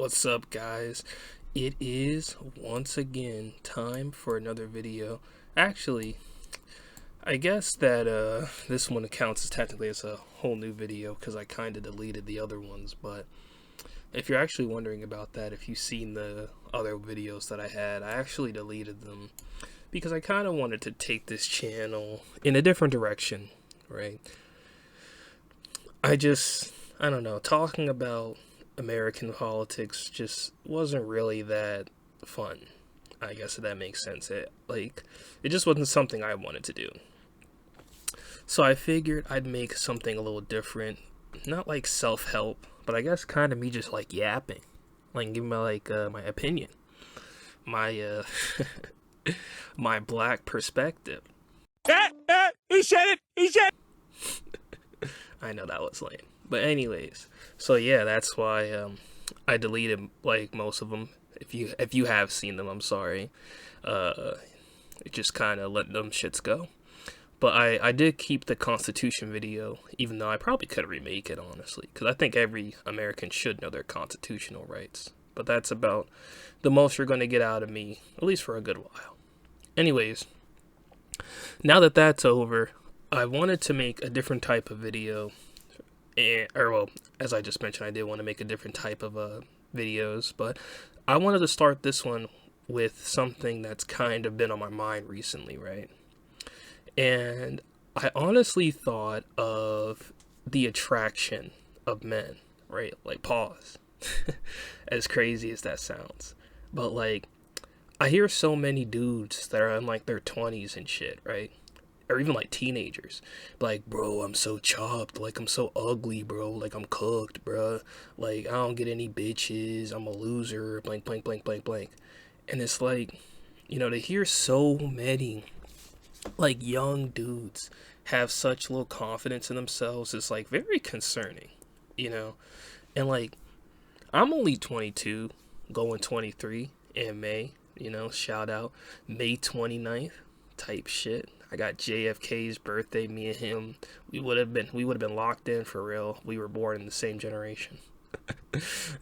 What's up, guys? It is once again time for another video. Actually, I guess that this one counts as technically as a whole new video because I kind of deleted the other ones. But if you're actually wondering about that, if you've seen the other videos that I had, I actually deleted them because I kind of wanted to take this channel in a different direction, right? I don't know, talking about American politics just wasn't really that fun. I guess if that makes sense. It just wasn't something I wanted to do. So I figured I'd make something a little different, not like self-help, but I guess kind of me just like yapping, like giving my my opinion, my my black perspective. He said it. He said it. I know that was lame. But anyways, so yeah, that's why I deleted like most of them. If you have seen them, I'm sorry. Just kind of let them shits go. But I did keep the Constitution video, even though I probably could remake it, honestly, because I think every American should know their constitutional rights. But that's about the most you're going to get out of me, at least for a good while. Anyways, now that that's over, I wanted to make a different type of video. As I just mentioned, I did want to make a different type of videos, but I wanted to start this one with something that's kind of been on my mind recently, right? And I honestly thought of the attraction of men, right? Like, pause. As crazy as that sounds. But, like, I hear so many dudes that are in, like, their 20s and shit, right? Or even like teenagers, like, bro, I'm so chopped, like, I'm so ugly, bro, like, I'm cooked, bro, like, I don't get any bitches, I'm a loser, blank, blank, blank, blank, blank. And it's like, to hear so many, like, young dudes have such little confidence in themselves is, like, very concerning, and, like, I'm only 22, going 23 in May, shout out, May 29th type shit. I got JFK's birthday. Me and him, we would have been locked in for real. We were born in the same generation.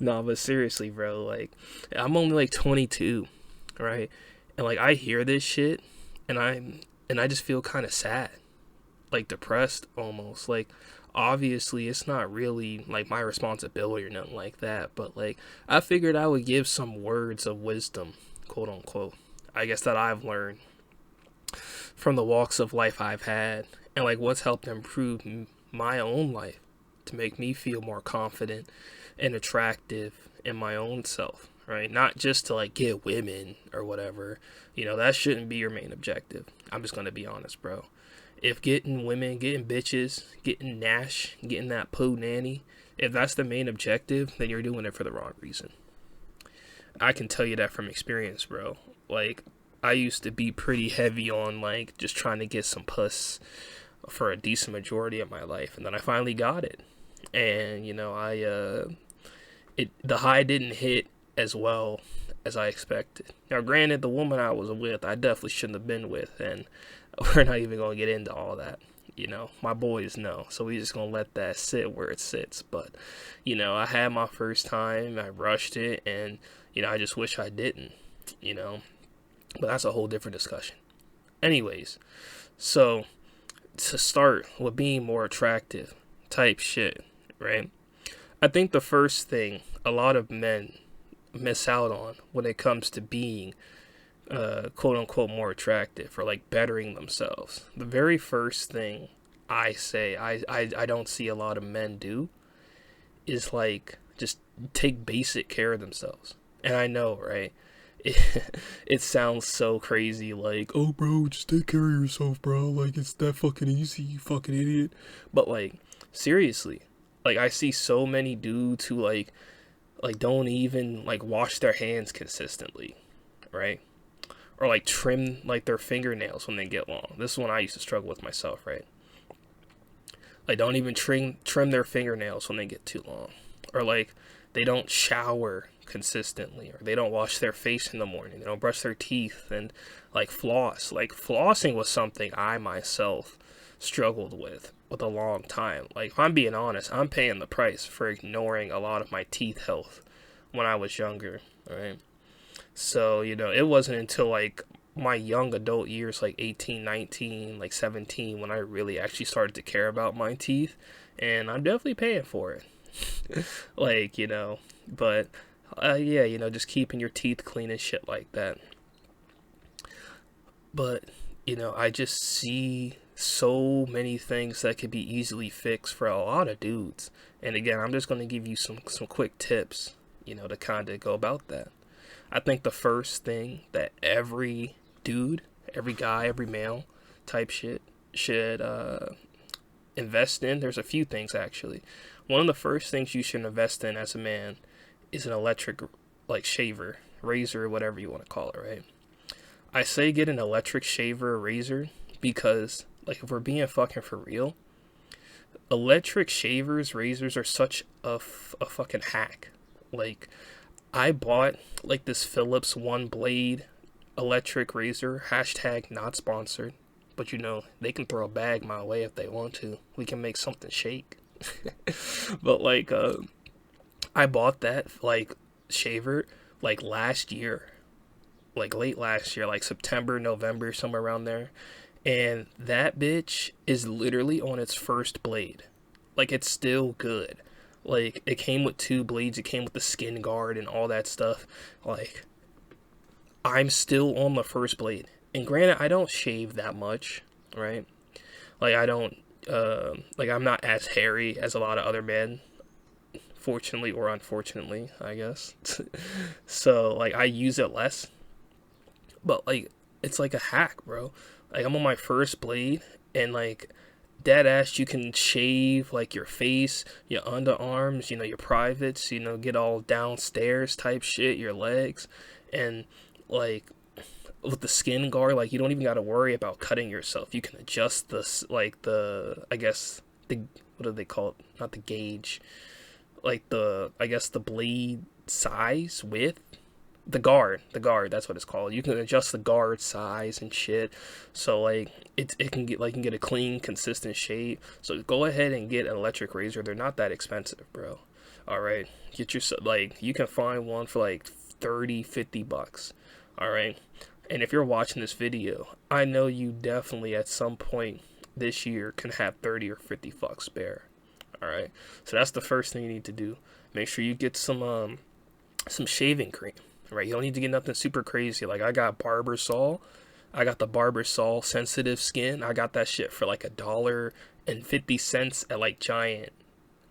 No, but seriously, bro, like, I'm only like 22, right? And like, I hear this shit, and I just feel kind of sad, like depressed almost. Like, obviously, it's not really like my responsibility or nothing like that, but like, I figured I would give some words of wisdom, quote unquote. I guess that I've learned from the walks of life I've had, and like what's helped improve my own life to make me feel more confident and attractive in my own self, right? Not just to like get women or whatever, that shouldn't be your main objective. I'm just gonna be honest, bro. If getting women, getting bitches, getting Nash, getting that poo nanny, if that's the main objective, then you're doing it for the wrong reason. I can tell you that from experience, bro. Like, I used to be pretty heavy on like just trying to get some puss for a decent majority of my life, and then I finally got it. And the high didn't hit as well as I expected. Now, granted, the woman I was with, I definitely shouldn't have been with, and we're not even gonna get into all that. My boys know, so we just gonna let that sit where it sits. But I had my first time, I rushed it, and I just wish I didn't. But that's a whole different discussion. Anyways, so to start with being more attractive type shit, right? I think the first thing a lot of men miss out on when it comes to being quote unquote more attractive or like bettering themselves, the very first thing I say I don't see a lot of men do is like just take basic care of themselves. And I know, right? It sounds so crazy, like, oh, bro, just take care of yourself, bro, like, it's that fucking easy, you fucking idiot. But like, seriously, like, I see so many dudes who like don't even like wash their hands consistently, right? Or like trim like their fingernails when they get long. This is one I used to struggle with myself, right? Like, don't even trim their fingernails when they get too long. Or like, they don't shower consistently, or they don't wash their face in the morning, they don't brush their teeth, and like floss. Like, flossing was something I myself struggled with a long time. Like, if I'm being honest, I'm paying the price for ignoring a lot of my teeth health when I was younger, right? So, it wasn't until like my young adult years, like 18, 19, like 17, when I really actually started to care about my teeth. And I'm definitely paying for it. Like, but yeah, just keeping your teeth clean and shit like that. But, I just see so many things that could be easily fixed for a lot of dudes. And again, I'm just going to give you some quick tips, to kind of go about that. I think the first thing that every dude, every guy, every male type shit should invest in, there's a few things actually. One of the first things you should invest in as a man is an electric, like, shaver, razor, whatever you want to call it, right? I say get an electric shaver or razor because, like, if we're being fucking for real, electric shavers, razors are such a fucking hack. Like, I bought like this Philips one blade electric razor, hashtag not sponsored, but they can throw a bag my way if they want to. We can make something shake. But like, I bought that like shaver like last year, like late last year, like September, November, somewhere around there. And that bitch is literally on its first blade. Like, it's still good. Like, it came with two blades, it came with the skin guard and all that stuff. Like, I'm still on the first blade. And granted, I don't shave that much, right? Like, I don't, like, I'm not as hairy as a lot of other men. Fortunately or unfortunately, I guess. So, like, I use it less. But, like, it's like a hack, bro. Like, I'm on my first blade, and, like, dead ass, you can shave, like, your face, your underarms, your privates, get all downstairs type shit, your legs. And, like, with the skin guard, like, you don't even got to worry about cutting yourself. You can adjust this, like, I guess, what do they call it? Not the gauge. Like, I guess the blade size, width. The guard, that's what it's called. You can adjust the guard size and shit. So, like, it can get a clean, consistent shave. So go ahead and get an electric razor. They're not that expensive, bro. All right, get yourself, like, you can find one for like 30, $50. All right. And if you're watching this video, I know you definitely at some point this year can have 30 or 50 bucks spare. All right. So that's the first thing you need to do. Make sure you get some shaving cream. Right, you don't need to get nothing super crazy. Like, I got Barbasol. I got the Barbasol sensitive skin. I got that shit for like $1.50 at like Giant,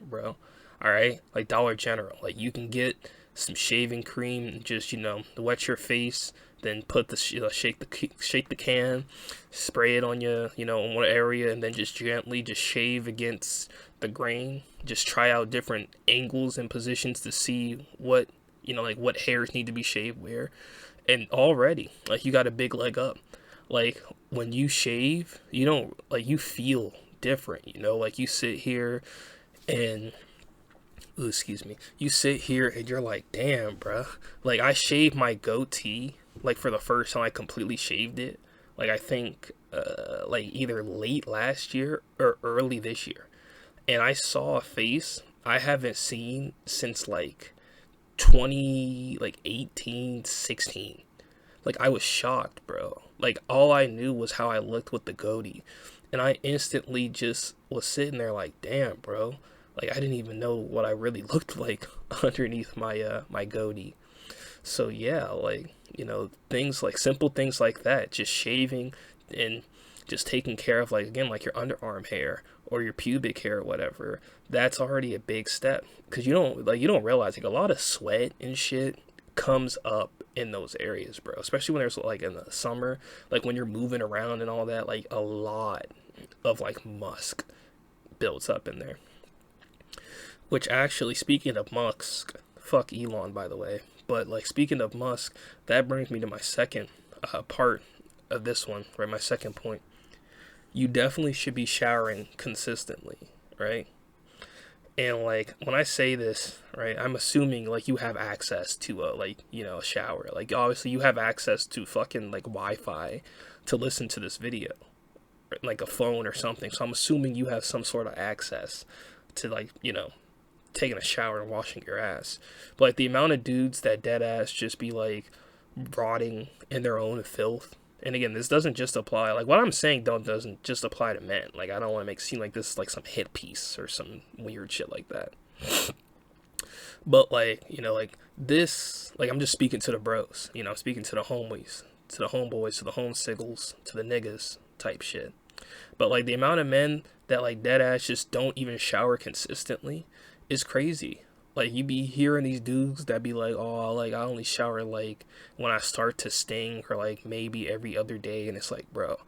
bro. All right, like Dollar General. Like, you can get some shaving cream and just wet your face, then put the shake the can, spray it on you, in one area, and then just gently just shave against the grain. Just try out different angles and positions to see what like what hairs need to be shaved where. And already, like, you got a big leg up. Like, when you shave, you don't, like, you feel different, like, you sit here and, ooh, excuse me, you sit here and you're like, damn, bruh. Like, I shaved my goatee, like, for the first time I completely shaved it, like, I think, like, either late last year or early this year. And I saw a face I haven't seen since, like, 18, 16. Like, I was shocked, bro. Like, all I knew was how I looked with the goatee. And I instantly just was sitting there like, damn, bro. Like, I didn't even know what I really looked like underneath my goatee. So, yeah, like, things like, simple things like that. Just shaving and just taking care of, like, again, like your underarm hair or your pubic hair or whatever. That's already a big step, because you don't realize, like, a lot of sweat and shit comes up in those areas, bro, especially when there's, like, in the summer, like, when you're moving around and all that, like, a lot of, like, musk builds up in there. Which, actually, speaking of musk, fuck Elon, by the way, but, like, speaking of musk, that brings me to my second part of this one, right? My second point. You definitely should be showering consistently, right? And, like, when I say this, right, I'm assuming, like, you have access to a shower. Like, obviously you have access to fucking, like, Wi-Fi to listen to this video, like a phone or something. So I'm assuming you have some sort of access to, like, taking a shower and washing your ass. But like the amount of dudes that dead ass just be like rotting in their own filth. And again, this doesn't just apply, like what I'm saying doesn't just apply to men. Like I don't want to make it seem like this is like some hit piece or some weird shit like that. But like, like this, like I'm just speaking to the bros, I'm speaking to the homies, to the homeboys, to the homesiggles, to the niggas type shit. But like the amount of men that like dead ass just don't even shower consistently is crazy. Like you be hearing these dudes that be like, oh, like I only shower like when I start to sting, or like maybe every other day. And it's like, bro,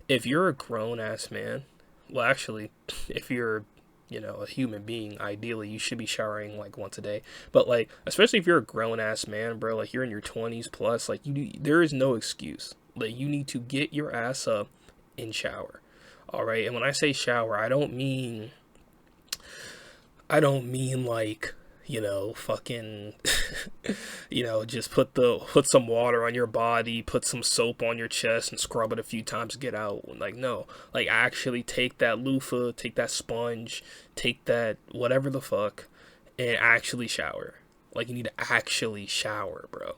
if you're a grown ass man, well actually, if you're a human being, ideally you should be showering like once a day. But like, especially if you're a grown ass man, bro, like you're in your 20s plus, like there is no excuse. Like you need to get your ass up and shower. All right. And when I say shower, I don't mean like, fucking, just put some water on your body, put some soap on your chest and scrub it a few times, get out. Like, no, like actually take that loofah, take that sponge, take that whatever the fuck and actually shower. Like you need to actually shower, bro.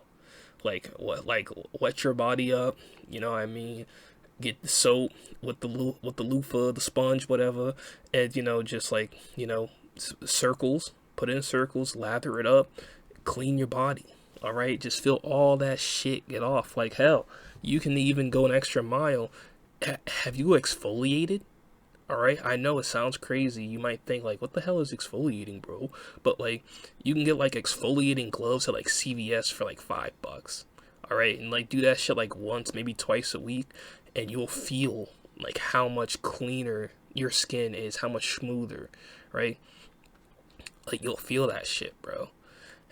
Like wet your body up. You know what I mean? Get the soap with the loofah, the sponge, whatever. And, just like, circles. Put it in circles, lather it up, clean your body. All right, just feel all that shit get off. Like hell, you can even go an extra mile. Have you exfoliated? All right, I know it sounds crazy. You might think like, what the hell is exfoliating, bro? But like, you can get like exfoliating gloves at like CVS for like $5. All right, and like do that shit like once, maybe twice a week, and you'll feel like how much cleaner your skin is, how much smoother, right? Like you'll feel that shit, bro.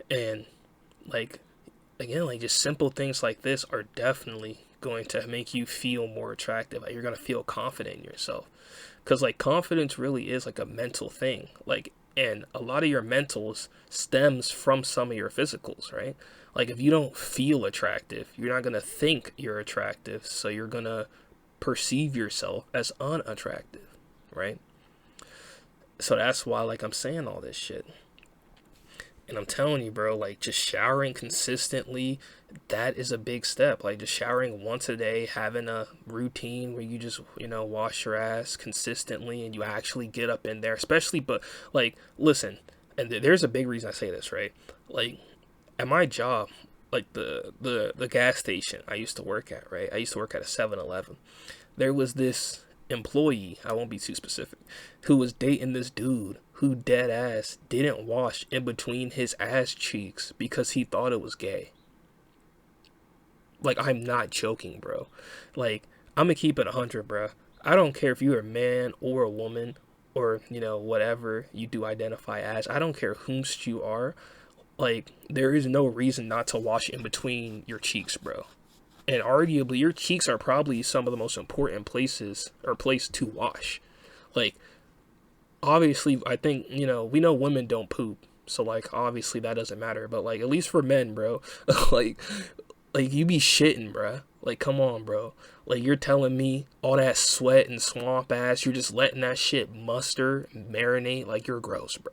And like again, like just simple things like this are definitely going to make you feel more attractive. Like you're gonna feel confident in yourself, because like confidence really is like a mental thing. Like, and a lot of your mentals stems from some of your physicals, right? Like if you don't feel attractive, you're not gonna think you're attractive, so you're gonna perceive yourself as unattractive, right? So that's why, like, I'm saying all this shit. And I'm telling you, bro, like, just showering consistently, that is a big step. Like, just showering once a day, having a routine where you just, wash your ass consistently and you actually get up in there. Especially, but, like, listen, and there's a big reason I say this, right? Like, at my job, like, the gas station I used to work at, right? I used to work at a 7-Eleven. There was this employee, I won't be too specific, who was dating this dude who dead ass didn't wash in between his ass cheeks because he thought it was gay. Like, I'm not joking, bro. Like, I'm gonna keep it 100, bro. I don't care if you're a man or a woman or, whatever you do identify as. I don't care whomst you are. Like, there is no reason not to wash in between your cheeks, bro. And arguably, your cheeks are probably some of the most important place to wash. Like, obviously, I think, we know women don't poop. So, like, obviously that doesn't matter. But, like, at least for men, bro, like you be shitting, bro. Like, come on, bro. Like, you're telling me all that sweat and swamp ass, you're just letting that shit muster, marinate, like, you're gross, bro.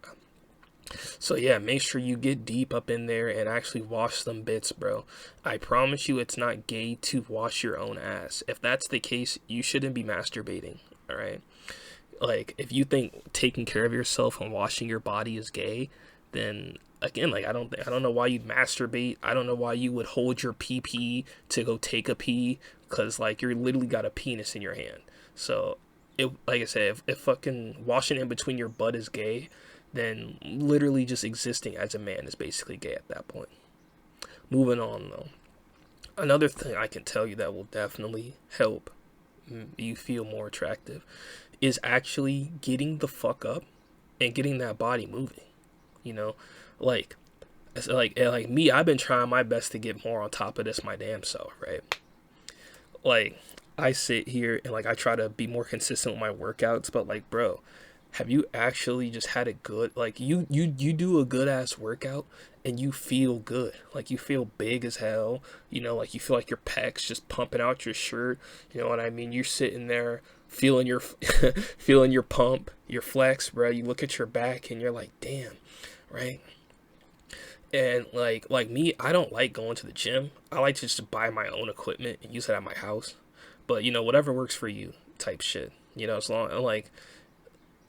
So yeah, make sure you get deep up in there and actually wash them bits, bro. I promise you it's not gay to wash your own ass. If that's the case, you shouldn't be masturbating, all right? Like, if you think taking care of yourself and washing your body is gay, then again, like, I don't know why you'd masturbate. I don't know why you would hold your pee to go take a pee, because like you're literally got a penis in your hand. So like I said, if fucking washing in between your butt is gay, then literally just existing as a man is basically gay at that point. Moving on, though. Another thing I can tell you that will definitely help you feel more attractive is actually getting the fuck up and getting that body moving. Like me, I've been trying my best to get more on top of this my damn self, right? Like, I sit here and like I try to be more consistent with my workouts, but like, bro, have you actually just had a good, like, you do a good ass workout and you feel good, like you feel big as hell, like you feel like your pecs just pumping out your shirt, you know what I mean? You're sitting there feeling your pump, your flex, bro. You look at your back and you're like, damn, right? And like me, I don't like going to the gym. I like to just buy my own equipment and use it at my house. But you know, whatever works for you, type shit. You know, as long like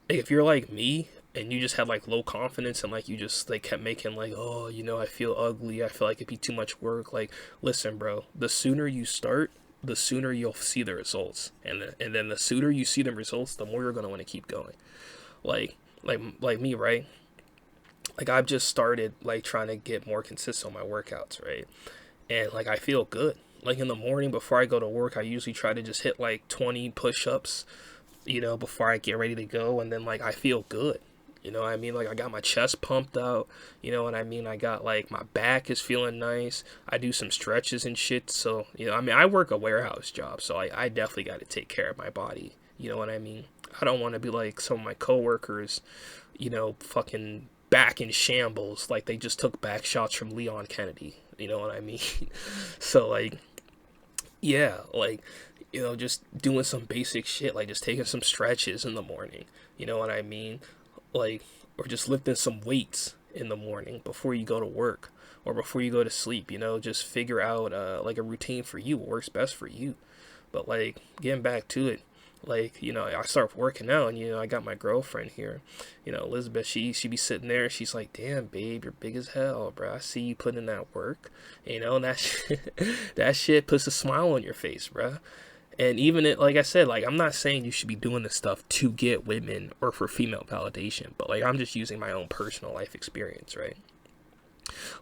if you're like me and you just had like low confidence and like you just like kept making like, oh, you know, I feel ugly, I feel like it'd be too much work. Like, listen, bro, the sooner you start, the sooner you'll see the results, and then the sooner you see the results, the more you're gonna want to keep going. Like me, right? Like I've just started like trying to get more consistent on my workouts, right? And like I feel good. Like in the morning before I go to work, I usually try to just hit like 20 push-ups, you know, before I get ready to go, and then like I feel good. You know what I mean? Like I got my chest pumped out. You know what I mean? I got like my back is feeling nice. I do some stretches and shit. So, you know, I mean, I work a warehouse job, so I definitely got to take care of my body. You know what I mean? I don't want to be like some of my coworkers, you know, fucking back in shambles, like they just took back shots from Leon Kennedy. You know what I mean? So like, yeah, like, you know, just doing some basic shit, like just taking some stretches in the morning. You know what I mean? Like, or just lifting some weights in the morning before you go to work or before you go to sleep. You know, just figure out like a routine for you, what works best for you. But like getting back to it, like, you know, I start working out, and you know, I got my girlfriend here, you know, Elizabeth. She be sitting there, she's like, damn babe, you're big as hell, bro. I see you putting in that work. You know, and that shit, that shit puts a smile on your face, bro. And even it, like I said, like I'm not saying you should be doing this stuff to get women or for female validation, but like I'm just using my own personal life experience, right?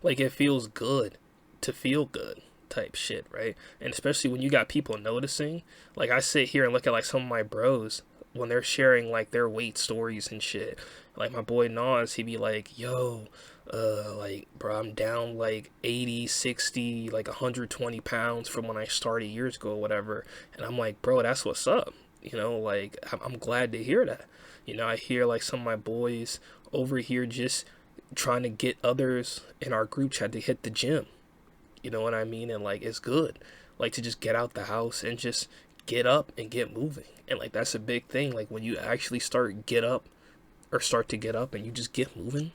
Like it feels good to feel good type shit, right? And especially when you got people noticing. Like I sit here and look at like some of my bros when they're sharing like their weight stories and shit. Like my boy Nas, he be like, yo, like, bro, I'm down like 80, 60, like 120 pounds from when I started years ago or whatever. And I'm like, bro, that's what's up. You know, like, I'm glad to hear that. You know, I hear like some of my boys over here just trying to get others in our group chat to hit the gym. You know what I mean? And like, it's good. Like to just get out the house and just get up and get moving. And like, that's a big thing. Like when you actually start to get up and you just get moving,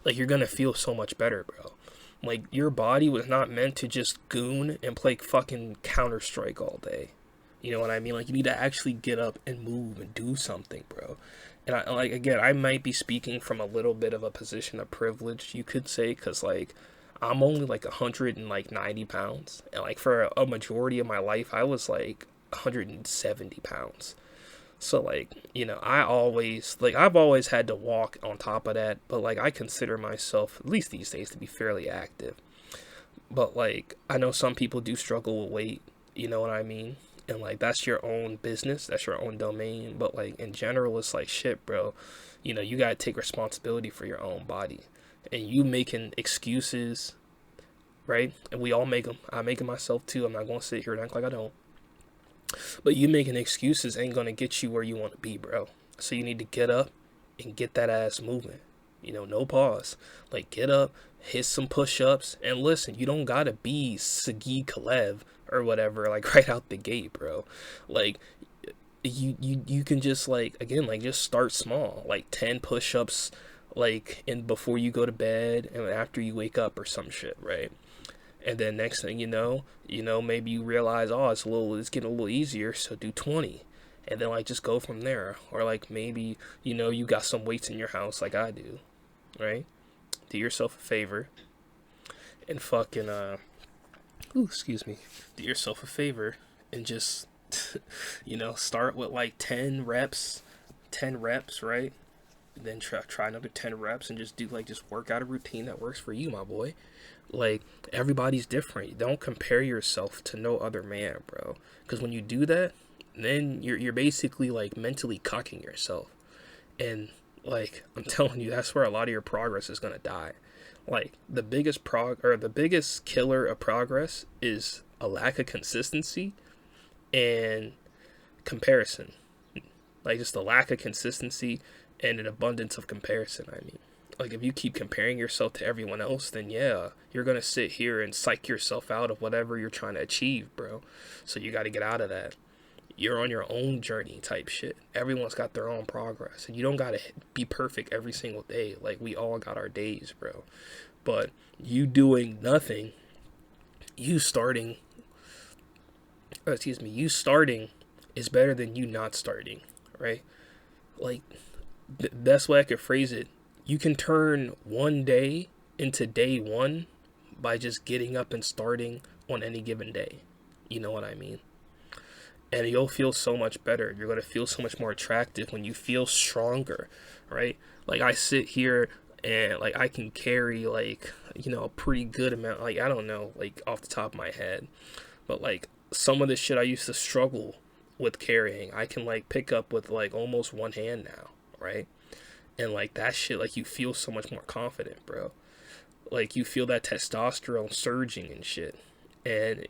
like you're gonna feel so much better, bro. Like your body was not meant to just goon and play fucking Counter-Strike all day. You know what I mean? Like you need to actually get up and move and do something, bro. And I like, again, I might be speaking from a little bit of a position of privilege, you could say, because like I'm only like 190 pounds, and like for a majority of my life I was like 170 pounds. So like, you know, I've always had to walk on top of that, but like I consider myself, at least these days, to be fairly active. But like I know some people do struggle with weight, you know what I mean? And like that's your own business, that's your own domain, but like in general it's like shit, bro. You know, you got to take responsibility for your own body. And you making excuses, right? And we all make them. I make them myself too. I'm not going to sit here and act like I don't. But you making excuses ain't gonna get you where you want to be, bro. So you need to get up and get that ass moving. You know, no pause. Like get up, hit some push-ups, and listen. You don't gotta be Sagi Kalev or whatever, like right out the gate, bro. Like you can just like, again, like just start small, like 10 push-ups, like in before you go to bed and after you wake up or some shit, right? And then next thing you know, maybe you realize, oh, it's getting a little easier, so do 20. And then like just go from there. Or like maybe, you know, you got some weights in your house like I do, right? Do yourself a favor and fucking excuse me. Do yourself a favor and just you know, start with like 10 reps, right? Then try another 10 reps and just work out a routine that works for you, my boy. Like everybody's different. Don't compare yourself to no other man, bro. Because when you do that, then you're basically like mentally cucking yourself. And like I'm telling you, that's where a lot of your progress is gonna die. Like the biggest killer of progress is a lack of consistency and comparison. Like just a lack of consistency and an abundance of comparison, I mean. Like if you keep comparing yourself to everyone else, then yeah, you're gonna sit here and psych yourself out of whatever you're trying to achieve, bro. So you got to get out of that. You're on your own journey type shit. Everyone's got their own progress, and you don't gotta be perfect every single day. Like, we all got our days, bro. But you doing nothing, you starting, you starting is better than you not starting, right? Like, the best way I could phrase it, you can turn one day into day one by just getting up and starting on any given day. You know what I mean? And you'll feel so much better. You're going to feel so much more attractive when you feel stronger, right? Like, I sit here and, like, I can carry, like, a pretty good amount, like, I don't know, like, off the top of my head, but, like, some of the shit I used to struggle with carrying, I can, like, pick up with, like, almost one hand now, right? And, like, that shit, like, you feel so much more confident, bro. Like, you feel that testosterone surging and shit. And,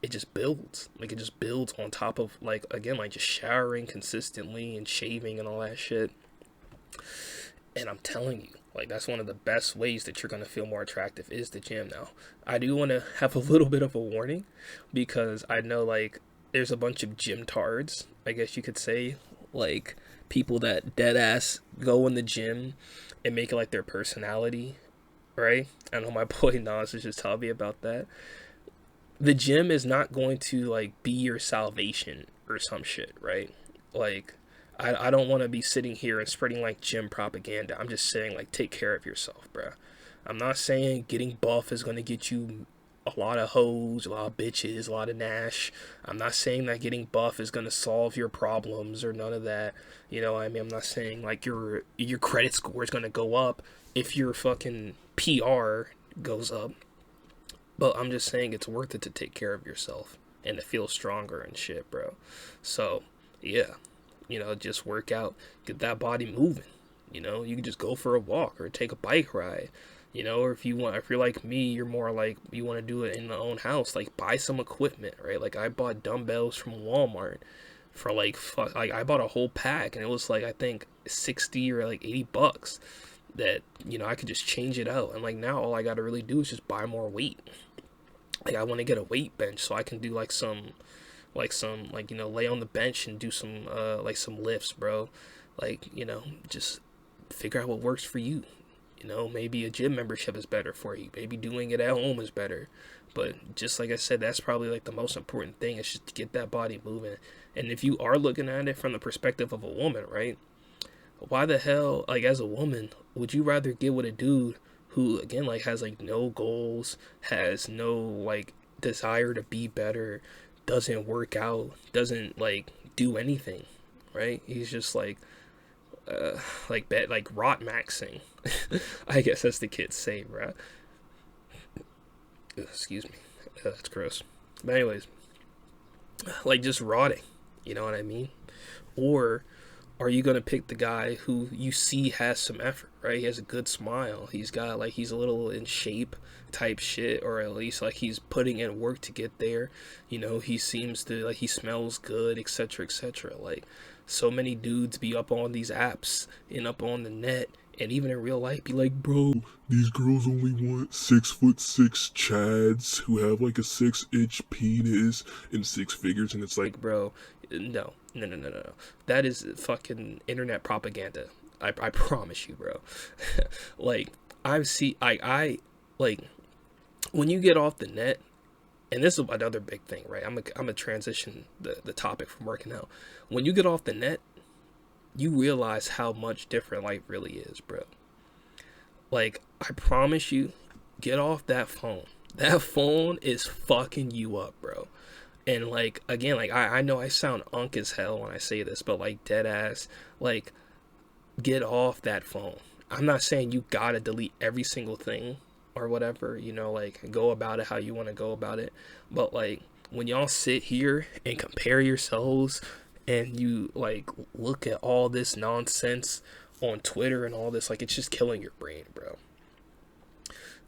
it just builds. Like, it just builds on top of, like, again, like, just showering consistently and shaving and all that shit. And I'm telling you, like, that's one of the best ways that you're going to feel more attractive is the gym. Now, I do want to have a little bit of a warning, because I know, like, there's a bunch of gym tards, I guess you could say, like, people that dead ass go in the gym and make it like their personality, right? I know my boy Nas is just telling me about that. The gym is not going to, like, be your salvation or some shit, right? Like, I don't want to be sitting here and spreading, like, gym propaganda. I'm just saying, like, take care of yourself, bro. I'm not saying getting buff is going to get you a lot of hoes, a lot of bitches, a lot of Nash. I'm not saying that getting buff is going to solve your problems or none of that. You know what I mean? I'm not saying, like, your credit score is going to go up if your fucking PR goes up. But I'm just saying it's worth it to take care of yourself and to feel stronger and shit, bro. So, yeah. Just work out, get that body moving. You can just go for a walk or take a bike ride. Or if you're like me, you're more like you want to do it in the own house. Like, buy some equipment, right? Like, I bought dumbbells from Walmart for like I bought a whole pack, and it was like, I think 60 or like $80 that I could just change it out. And like, now all I gotta really do is just buy more weight. Like, I want to get a weight bench so I can do like some lay on the bench and do some some lifts, bro. Like, just figure out what works for you. Maybe a gym membership is better for you. Maybe doing it at home is better. But just like I said, that's probably like the most important thing, is just to get that body moving. And if you are looking at it from the perspective of a woman, right? Why the hell, like, as a woman, would you rather get with a dude who, again, like, has like no goals, has no like desire to be better, doesn't work out, doesn't like do anything, right? He's just like rot maxing. I guess that's the kids say, bro. Excuse me, that's gross. But anyways, like, just rotting, you know what I mean? Or are you gonna pick the guy who you see has some effort, right? He has a good smile, he's got like, he's a little in shape type shit, or at least like he's putting in work to get there. He seems to, like, he smells good, etc., etc. Like, so many dudes be up on these apps and up on the net, and even in real life be like, bro, these girls only want 6'6" chads who have like a 6-inch penis and six figures, and it's like, bro, no. That is fucking internet propaganda. I promise you, bro. Like, I like, when you get off the net, and this is another big thing, right? I'm gonna transition the topic from working out. When you get off the net, you realize how much different life really is, bro. Like, I promise you, get off that phone. That phone is fucking you up, bro. And like, again, like, I know I sound unk as hell when I say this, but like, dead ass, like, get off that phone. I'm not saying you gotta delete every single thing or whatever, like, go about it how you want to go about it. But like, when y'all sit here and compare yourselves and you like look at all this nonsense on Twitter and all this, like, it's just killing your brain, bro.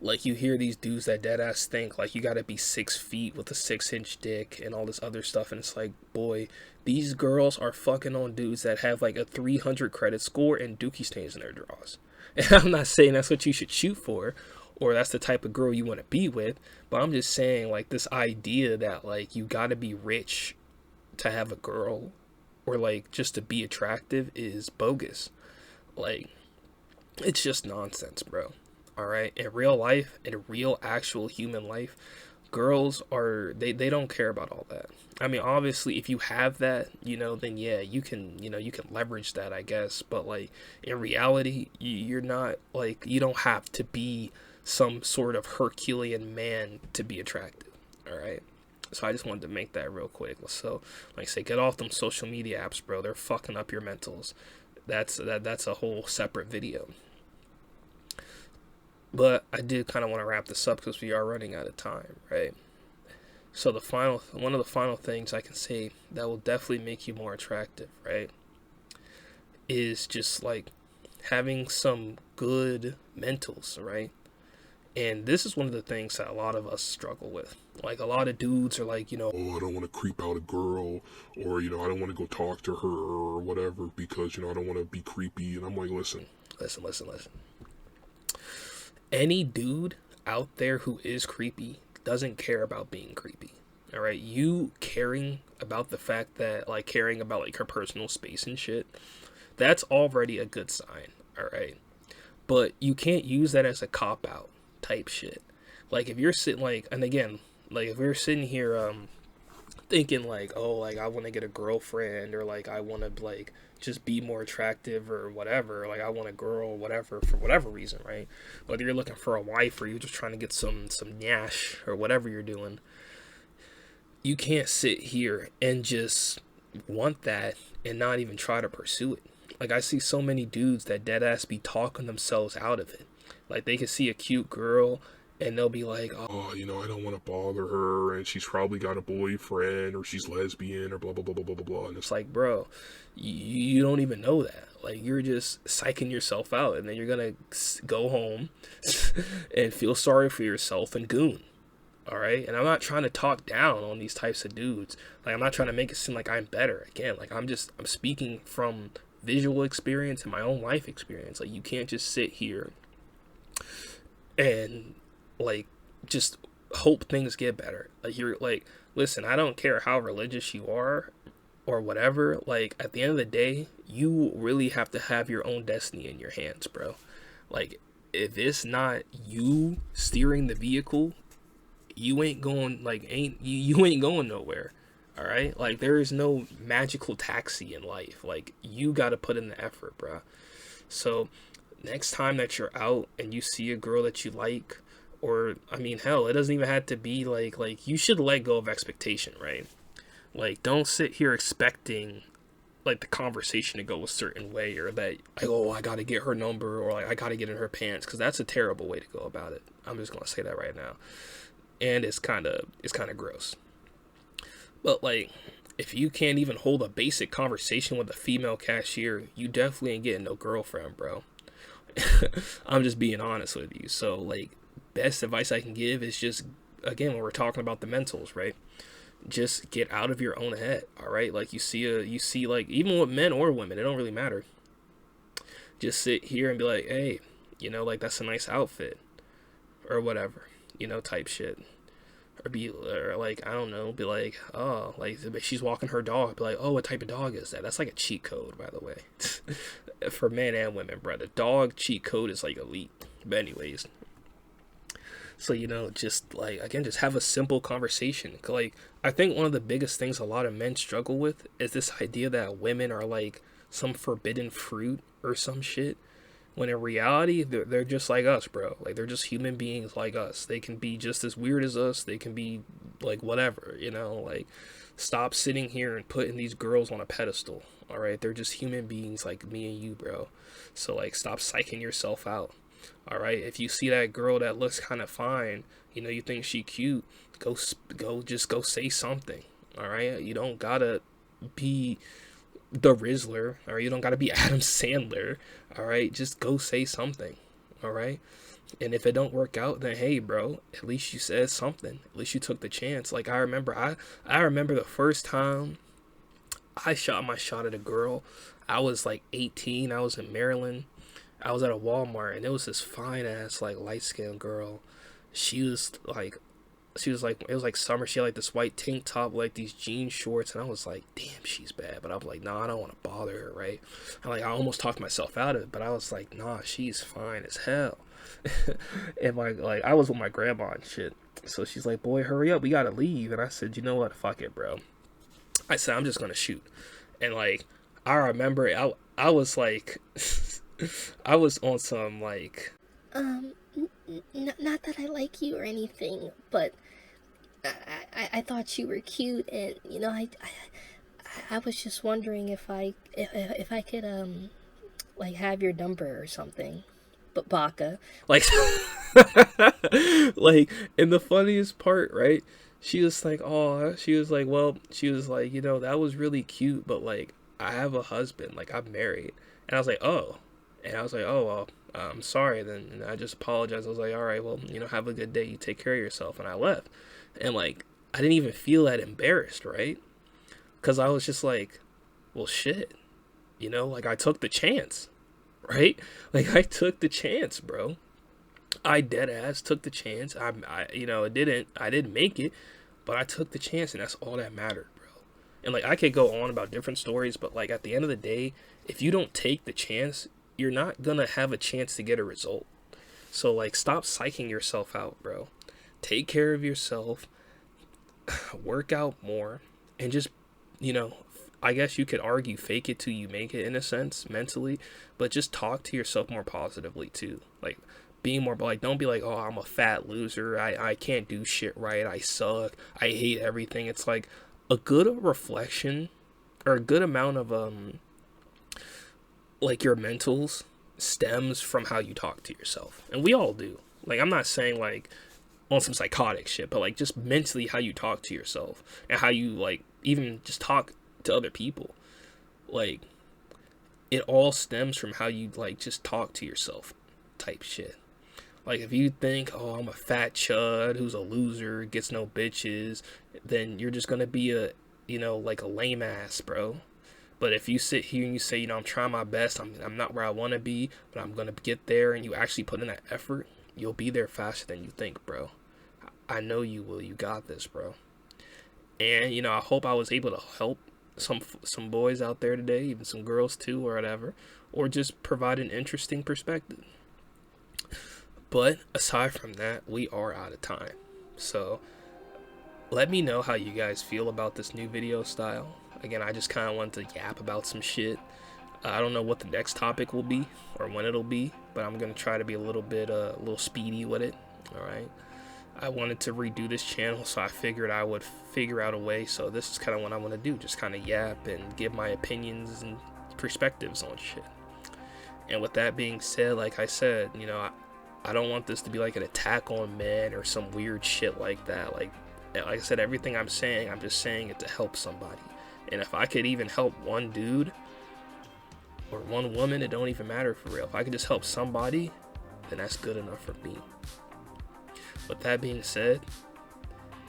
Like, you hear these dudes that dead ass think like you gotta be 6 feet with a 6-inch dick and all this other stuff, and it's like, boy, these girls are fucking on dudes that have like a 300 credit score and dookie stains in their drawers. And I'm not saying that's what you should shoot for, or that's the type of girl you want to be with, but I'm just saying, like, this idea that like you gotta be rich to have a girl or like just to be attractive is bogus. Like, it's just nonsense, bro. All right, in real life, in real actual human life, girls are they don't care about all that. I mean, obviously, if you have that, then yeah, you can leverage that, I guess. But like in reality, you're not like you don't have to be some sort of Herculean man to be attractive. All right. So I just wanted to make that real quick. So, like I say, get off them social media apps, bro. They're fucking up your mentals. That's a whole separate video. But I did kind of want to wrap this up because we are running out of time, right? So one of the final things I can say that will definitely make you more attractive, right, is just like having some good mentals, right? And this is one of the things that a lot of us struggle with. Like a lot of dudes are like, oh, I don't want to creep out a girl, or, I don't want to go talk to her or whatever because, I don't want to be creepy. And I'm like, listen. Any dude out there who is creepy doesn't care about being creepy. All right, you caring about the fact that like caring about like her personal space and shit, that's already a good sign. All right, but you can't use that as a cop out type shit. Like if you're sitting like, and again, like if we're sitting here thinking like, oh, like I want to get a girlfriend, or like I want to like just be more attractive or whatever, like I want a girl or whatever for whatever reason, right? Whether you're looking for a wife or you're just trying to get some nyash or whatever you're doing, you can't sit here and just want that and not even try to pursue it. Like I see so many dudes that dead ass be talking themselves out of it. Like they can see a cute girl and they'll be like, oh, I don't want to bother her, and she's probably got a boyfriend, or she's lesbian, or blah, blah, blah, blah, blah, blah, blah. And it's like, bro, you don't even know that. Like, you're just psyching yourself out, and then you're gonna go home and feel sorry for yourself and goon. All right? And I'm not trying to talk down on these types of dudes. Like, I'm not trying to make it seem like I'm better. Again, like, I'm speaking from visual experience and my own life experience. Like, you can't just sit here and like just hope things get better. Like you're like, listen, I don't care how religious you are or whatever, like at the end of the day, you really have to have your own destiny in your hands, bro. Like if it's not you steering the vehicle, you ain't going like you ain't going nowhere. All right? Like there is no magical taxi in life. Like you got to put in the effort, bro. So next time that you're out and you see a girl that you like, or I mean, hell, it doesn't even have to be like you should let go of expectation, right? Like, don't sit here expecting like the conversation to go a certain way, or that like, oh, I gotta get her number, or like I gotta get in her pants, because that's a terrible way to go about it. I'm just gonna say that right now, and it's kind of gross. But like, if you can't even hold a basic conversation with a female cashier, you definitely ain't getting no girlfriend, bro. I'm just being honest with you. So like, best advice I can give is just, again, when we're talking about the mentals, right? Just get out of your own head. All right, like you see like, even with men or women, it don't really matter. Just sit here and be like, hey, like that's a nice outfit or whatever, type shit. Or like, I don't know, be like, oh, like she's walking her dog, be like, oh, what type of dog is that? That's like a cheat code, by the way. For men and women, bro. The dog cheat code is like elite. But anyways, so just like, again, just have a simple conversation. Like, I think one of the biggest things a lot of men struggle with is this idea that women are like some forbidden fruit or some shit, when in reality they're just like us, bro. Like, they're just human beings like us. They can be just as weird as us. They can be like whatever, like, stop sitting here and putting these girls on a pedestal. All right, they're just human beings like me and you, bro. So like, stop psyching yourself out. All right, if you see that girl that looks kind of fine, you think she cute, go say something. All right, you don't gotta be the Rizzler, or you don't gotta be Adam Sandler. All right, just go say something. All right, and if it don't work out, then hey, bro, at least you said something. At least you took the chance. Like, I remember the first time I shot my shot at a girl. I was like 18. I was in Maryland. I was at a Walmart, and it was this fine ass like light skinned girl. She was like she was like, it was like summer. She had like this white tank top, like these jean shorts, and I was like, damn, she's bad. But I was like, nah, I don't want to bother her, right? I almost talked myself out of it, but I was like, nah, she's fine as hell. And like I was with my grandma and shit, so she's like, boy, hurry up, we gotta leave. And I said, you know what, fuck it, bro. I said, I'm just gonna shoot. And like I remember, I was like, I was on some like, Not that I like you or anything, but I thought you were cute, and I was just wondering if I could like have your number or something. But Baka. like, like, and the funniest part, right? She was like, oh, she was like, well, she was like, that was really cute, but like, I have a husband, like, I'm married. And I was like, oh. And I was like, oh, well, I'm sorry then. And I just apologized. I was like, all right, well, have a good day. You take care of yourself. And I left. And like, I didn't even feel that embarrassed, right? Because I was just like, well, shit. Like, I took the chance, right? Like, I took the chance, bro. I dead ass took the chance. I didn't make it, but I took the chance, and that's all that mattered, bro. And like, I could go on about different stories, but like, at the end of the day, if you don't take the chance, you're not gonna have a chance to get a result. So like, stop psyching yourself out, bro. Take care of yourself, work out more, and just, I guess you could argue fake it till you make it in a sense, mentally, but just talk to yourself more positively too. Like, being more, like, don't be like, oh, I'm a fat loser, I can't do shit right, I suck, I hate everything. It's like a good reflection, or a good amount of like, your mentals stems from how you talk to yourself. And we all do. Like, I'm not saying like on some psychotic shit, but like, just mentally how you talk to yourself, and how you like even just talk to other people. Like, it all stems from how you like just talk to yourself type shit. Like, if you think, oh, I'm a fat chud who's a loser, gets no bitches, then you're just gonna be a, like a lame ass, bro. But if you sit here and you say, I'm trying my best, I'm not where I want to be, but I'm gonna get there, and you actually put in that effort, you'll be there faster than you think, bro. I know you will. You got this, bro. And I hope I was able to help some boys out there today, even some girls too, or whatever, or just provide an interesting perspective. But aside from that, we are out of time. So let me know how you guys feel about this new video style. Again, I just kind of wanted to yap about some shit. I don't know what the next topic will be or when it'll be, but I'm going to try to be a little speedy with it. All right. I wanted to redo this channel, so I figured I would figure out a way. So this is kind of what I want to do. Just kind of yap and give my opinions and perspectives on shit. And with that being said, like I said, I don't want this to be like an attack on men or some weird shit like that. Like I said, everything I'm saying, I'm just saying it to help somebody. And if I could even help one dude or one woman, it don't even matter for real. If I could just help somebody, then that's good enough for me. With that being said,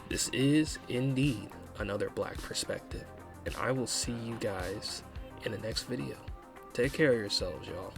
this is indeed another Black Perspective. And I will see you guys in the next video. Take care of yourselves, y'all.